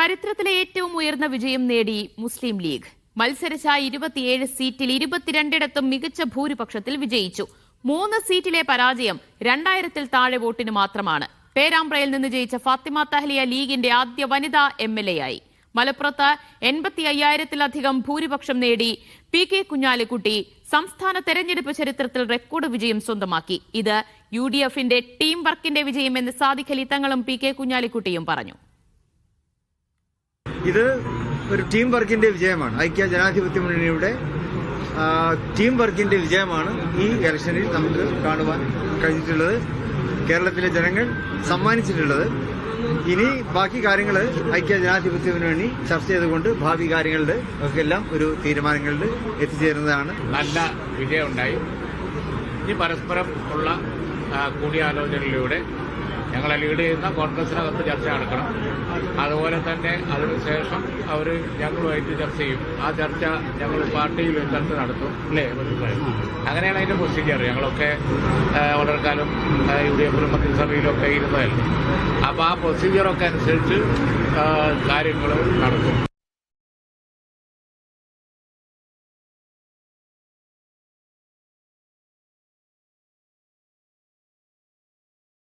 ചരിത്രത്തിലെ ഏറ്റവും ഉയർന്ന വിജയം നേടി മുസ്ലിം ലീഗ്. മത്സരിച്ച 27 സീറ്റിൽ 22 മികച്ച ഭൂരിപക്ഷത്തിൽ വിജയിച്ചു. 3 സീറ്റിലെ പരാജയം 2000-ൽ താഴെ വോട്ടിന് മാത്രമാണ്. പേരാമ്പ്രയിൽ നിന്ന് ജയിച്ച ഫാത്തിമ തഹ്ലിയ ലീഗിന്റെ ആദ്യ വനിതാ MLA ആയി. മലപ്പുറത്ത് 85,000-ലധികം ഭൂരിപക്ഷം നേടി PK കുഞ്ഞാലിക്കുട്ടി സംസ്ഥാന തെരഞ്ഞെടുപ്പ് ചരിത്രത്തിൽ റെക്കോർഡ് വിജയം സ്വന്തമാക്കി. ഇത് UDF-ന്റെ ടീം വർക്കിന്റെ വിജയമെന്ന് സാദിഖ് അലി തങ്ങളും PK കുഞ്ഞാലിക്കുട്ടിയും പറഞ്ഞു. ഇത് ഒരു ടീം വർക്കിന്റെ വിജയമാണ്. ഐക്യ ജനാധിപത്യ മുന്നണിയുടെ ടീം വർക്കിന്റെ വിജയമാണ് ഈ ഇലക്ഷനിൽ നമുക്ക് കാണുവാൻ കഴിഞ്ഞിട്ടുള്ളത്. കേരളത്തിലെ ജനങ്ങൾ സമ്മാനിച്ചിട്ടുള്ളത്. ഇനി ബാക്കി കാര്യങ്ങൾ ഐക്യ ജനാധിപത്യ മുന്നണി ചർച്ച ചെയ്തുകൊണ്ട് ഭാവി കാര്യങ്ങളുടെ ഒക്കെ എല്ലാം ഒരു തീരുമാനങ്ങളിൽ എത്തിച്ചേരുന്നതാണ്. നല്ല വിജയമുണ്ടായി. ഇനി പരസ്പരം ഉള്ള കൂടിയാലോചനയിലൂടെ ഞങ്ങളെ ലീഡ് ചെയ്യുന്ന കോൺഗ്രസിനകത്ത് ചർച്ച നടക്കണം. അതുപോലെ തന്നെ അതിനുശേഷം അവർ ഞങ്ങളുമായിട്ട് ചർച്ച ചെയ്യും. ആ ചർച്ച ഞങ്ങൾ പാർട്ടിയിൽ ചർച്ച നടത്തും അല്ലേ? അങ്ങനെയാണ് അതിന്റെ പ്രൊസീജിയർ. ഞങ്ങളൊക്കെ വളരെ കാലം UDF-ലും മന്ത്രിസഭയിലും ഒക്കെ ഇരുന്നതല്ലേ. അപ്പോൾ ആ പ്രൊസീജിയറൊക്കെ അനുസരിച്ച് കാര്യങ്ങൾ നടക്കും.